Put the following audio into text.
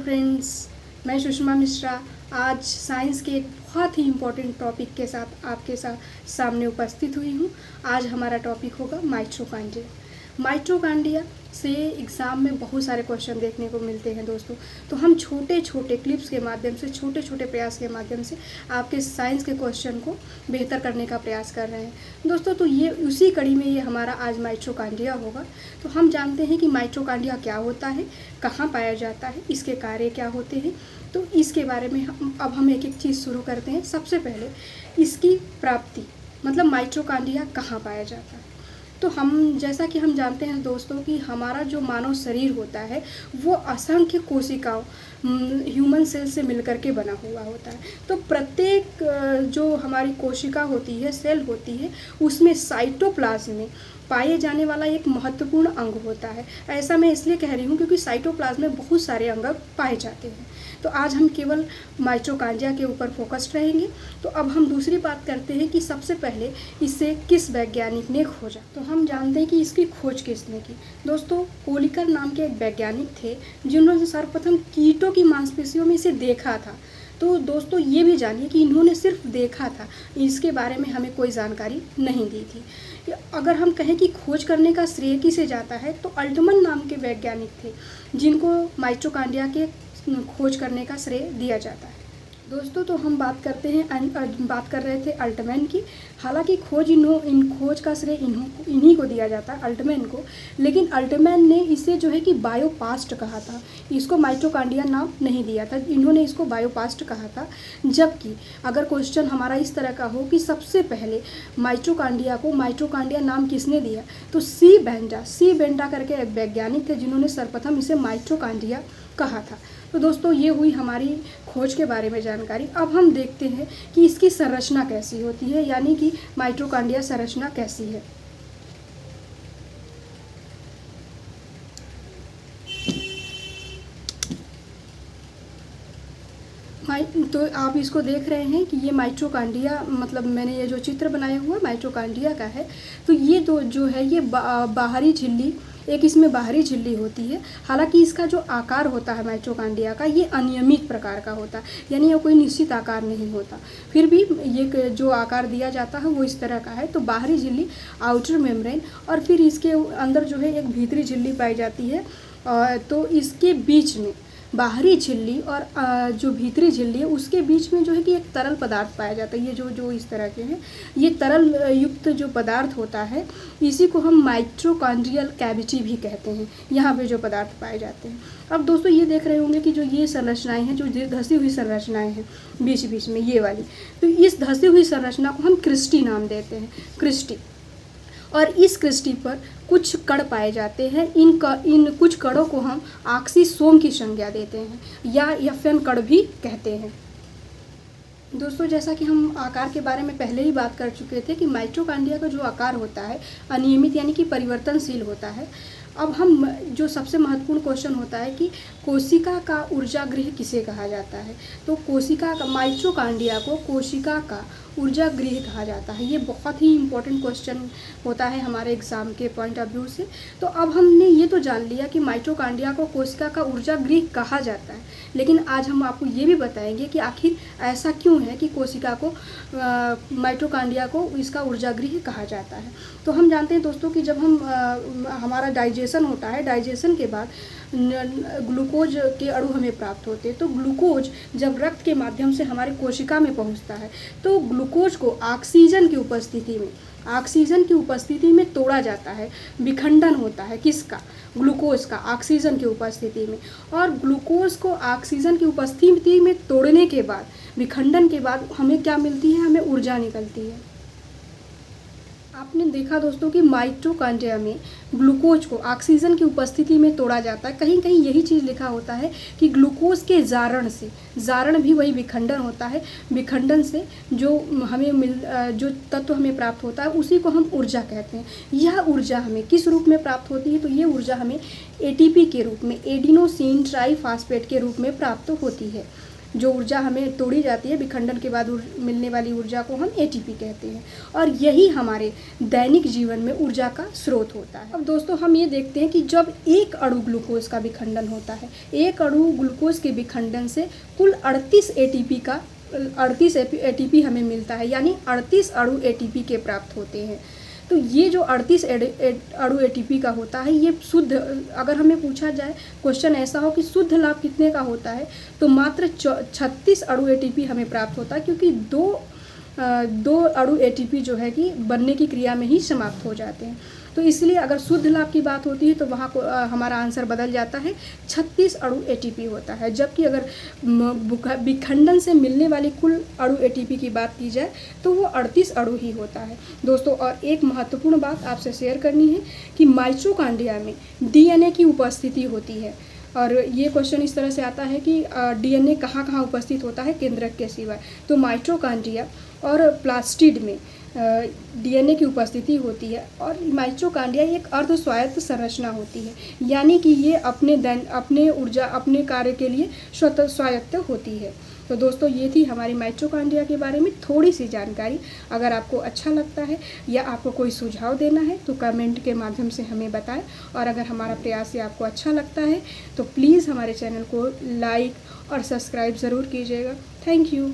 Friends, मैं सुषमा मिश्रा आज science के एक बहुत ही इम्पोर्टेंट टॉपिक के साथ आपके सामने उपस्थित हुई हूँ। आज हमारा टॉपिक होगा माइटोकॉन्ड्रिया। माइटोकॉन्ड्रिया से एग्ज़ाम में बहुत सारे क्वेश्चन देखने को मिलते हैं दोस्तों। तो हम छोटे छोटे क्लिप्स के माध्यम से, छोटे छोटे प्रयास के माध्यम से आपके साइंस के क्वेश्चन को बेहतर करने का प्रयास कर रहे हैं दोस्तों। तो ये उसी कड़ी में ये हमारा आज माइटोकॉन्ड्रिया होगा। तो हम जानते हैं कि माइटोकॉन्ड्रिया क्या होता है, कहाँ पाया जाता है, इसके कार्य क्या होते हैं। तो इसके बारे में हम एक एक चीज़ शुरू करते हैं। सबसे पहले इसकी प्राप्ति, मतलब माइटोकॉन्ड्रिया कहाँ पाया जाता है। तो जैसा कि हम जानते हैं दोस्तों कि हमारा जो मानव शरीर होता है वो असंख्य कोशिकाओं, ह्यूमन सेल से मिलकर के बना हुआ होता है। तो प्रत्येक जो हमारी कोशिका होती है, सेल होती है, उसमें साइटोप्लाज्म में पाए जाने वाला एक महत्वपूर्ण अंग होता है। ऐसा मैं इसलिए कह रही हूँ क्योंकि साइटोप्लाज्म में बहुत सारे अंग पाए जाते हैं। तो आज हम केवल माइटोकॉन्ड्रिया के ऊपर फोकस्ड रहेंगे। तो अब हम दूसरी बात करते हैं कि सबसे पहले इसे किस वैज्ञानिक ने खोजा। तो हम जानते हैं कि इसकी खोज किसने की। दोस्तों, कोलिकर नाम के एक वैज्ञानिक थे जिन्होंने सर्वप्रथम कीटों की मांसपेशियों में इसे देखा था। तो दोस्तों ये भी जानिए कि इन्होंने सिर्फ देखा था, इसके बारे में हमें कोई जानकारी नहीं दी थी। अगर हम कहें कि खोज करने का श्रेय किसे जाता है तो अल्टमन नाम के वैज्ञानिक थे जिनको माइटोकॉन्ड्रिया के खोज करने का श्रेय दिया जाता है दोस्तों। तो हम बात कर रहे थे अल्टमैन की। हालांकि इन खोज का श्रेय इन्हीं को दिया जाता है, अल्टमैन को। लेकिन अल्टमैन ने इसे जो है कि बायोपास्ट कहा था, इसको माइटोकॉन्ड्रिया नाम नहीं दिया था, इन्होंने इसको बायोपास्ट कहा था। जबकि अगर क्वेश्चन हमारा इस तरह का हो कि सबसे पहले माइटोकॉन्ड्रिया नाम किसने दिया, तो सी बेंडा करके एक वैज्ञानिक थे जिन्होंने सर्वप्रथम इसे माइटोकॉन्ड्रिया कहा था। तो दोस्तों ये हुई हमारी खोज के बारे में जानकारी। अब हम देखते हैं कि इसकी संरचना कैसी होती है, यानी कि माइटोकॉन्ड्रिया संरचना कैसी है। तो आप इसको देख रहे हैं कि ये माइटोकॉन्ड्रिया, मतलब मैंने ये जो चित्र बनाया हुआ माइटोकॉन्ड्रिया का है। तो ये जो है ये बाहरी झिल्ली, एक इसमें बाहरी झिल्ली होती है। हालांकि इसका जो आकार होता है माइटोकॉन्ड्रिया का, ये अनियमित प्रकार का होता है, यानी ये कोई निश्चित आकार नहीं होता। फिर भी ये जो आकार दिया जाता है वो इस तरह का है। तो बाहरी झिल्ली, आउटर मेम्ब्रेन, और फिर इसके अंदर जो है एक भीतरी झिल्ली पाई जाती है। तो इसके बीच में बाहरी झिल्ली और जो भीतरी झिल्ली है उसके बीच में जो है कि एक तरल पदार्थ पाया जाता है। ये जो इस तरह के हैं, ये तरल युक्त जो पदार्थ होता है इसी को हम माइटोकॉन्ड्रियल कैविटी भी कहते हैं, यहाँ पे जो पदार्थ पाए जाते हैं। अब दोस्तों ये देख रहे होंगे कि जो ये संरचनाएं हैं, जो धसी हुई संरचनाएं हैं बीच बीच में ये वाली, तो इस धसी हुई संरचना को हम क्रिस्टी नाम देते हैं, क्रिस्टी। और इस क्रिस्टी पर कुछ कण पाए जाते हैं। इन कुछ कणों को हम ऑक्सीसोम की संज्ञा देते हैं या एफएन कण भी कहते हैं। दोस्तों जैसा कि हम आकार के बारे में पहले ही बात कर चुके थे कि माइटोकॉन्ड्रिया का जो आकार होता है अनियमित यानी कि परिवर्तनशील होता है। अब हम जो सबसे महत्वपूर्ण क्वेश्चन होता है कि कोशिका का ऊर्जा गृह किसे कहा जाता है। तो कोशिका का, माइटोकॉन्ड्रिया को कोशिका का ऊर्जा गृह कहा जाता है। ये बहुत ही इम्पोर्टेंट क्वेश्चन होता है हमारे एग्ज़ाम के पॉइंट ऑफ व्यू से। तो अब हमने ये तो जान लिया कि माइटोकॉन्ड्रिया को कोशिका का ऊर्जा गृह कहा जाता है, लेकिन आज हम आपको ये भी बताएंगे कि आखिर ऐसा क्यों है कि कोशिका को, माइटोकॉन्ड्रिया को इसका ऊर्जा गृह कहा जाता है। तो हम जानते हैं दोस्तों कि जब हमारा डाइजेशन होता है, डाइजेशन के बाद ग्लूकोज के अणु हमें प्राप्त होते हैं। तो ग्लूकोज जब रक्त के माध्यम से हमारे कोशिका में पहुंचता है तो ग्लूकोज को ऑक्सीजन की उपस्थिति में तोड़ा जाता है, विखंडन होता है। किसका? ग्लूकोज का, ऑक्सीजन की उपस्थिति में। और ग्लूकोज को ऑक्सीजन की उपस्थिति में तोड़ने के बाद, विखंडन के बाद हमें क्या मिलती है? हमें ऊर्जा निकलती है। आपने देखा दोस्तों कि माइटोकॉन्ड्रिया में ग्लूकोज को ऑक्सीजन की उपस्थिति में तोड़ा जाता है। कहीं कहीं यही चीज़ लिखा होता है कि ग्लूकोज के जारण भी वही विखंडन होता है। विखंडन से जो जो तत्व हमें प्राप्त होता है उसी को हम ऊर्जा कहते हैं। यह ऊर्जा हमें किस रूप में प्राप्त होती है? तो ये ऊर्जा हमें एटीपी के रूप में, एडिनोसिन ट्राईफॉस्फेट के रूप में प्राप्त होती है। जो ऊर्जा हमें तोड़ी जाती है विखंडन के बाद मिलने वाली ऊर्जा को हम एटीपी कहते हैं, और यही हमारे दैनिक जीवन में ऊर्जा का स्रोत होता है। अब दोस्तों हम ये देखते हैं कि जब एक अणु ग्लूकोज का विखंडन होता है, एक अणु ग्लूकोज के विखंडन से कुल 38 एटीपी हमें मिलता है, यानी 38 अणु एटीपी के प्राप्त होते हैं। तो ये जो 38 अणु एटीपी का होता है, ये शुद्ध, अगर हमें पूछा जाए क्वेश्चन ऐसा हो कि शुद्ध लाभ कितने का होता है, तो मात्र 36 अणु एटीपी हमें प्राप्त होता है, क्योंकि दो अणु एटीपी जो है कि बनने की क्रिया में ही समाप्त हो जाते हैं। तो इसलिए अगर शुद्ध लाभ की बात होती है तो वहाँ को हमारा आंसर बदल जाता है, 36 अणु एटीपी होता है। जबकि अगर विखंडन से मिलने वाली कुल अणु एटीपी की बात की जाए तो वो 38 अणु ही होता है। दोस्तों और एक महत्वपूर्ण बात आपसे शेयर करनी है कि माइटोकॉन्ड्रिया में डीएनए की उपस्थिति होती है, और ये क्वेश्चन इस तरह से आता है कि डीएनए कहाँ कहाँ उपस्थित होता है केंद्रक के सिवाय। तो माइटोकॉन्ड्रिया और प्लास्टिड में डीएनए की उपस्थिति होती है, और माइटोकॉन्ड्रिया एक अर्ध स्वायत्त संरचना होती है, यानी कि ये अपने कार्य के लिए स्वतः स्वायत्त होती है। तो दोस्तों ये थी हमारी माइटोकॉन्ड्रिया के बारे में थोड़ी सी जानकारी। अगर आपको अच्छा लगता है या आपको कोई सुझाव देना है तो कमेंट के माध्यम से हमें बताएं, और अगर हमारा प्रयास या आपको अच्छा लगता है तो प्लीज़ हमारे चैनल को लाइक और सब्सक्राइब ज़रूर कीजिएगा। Thank you.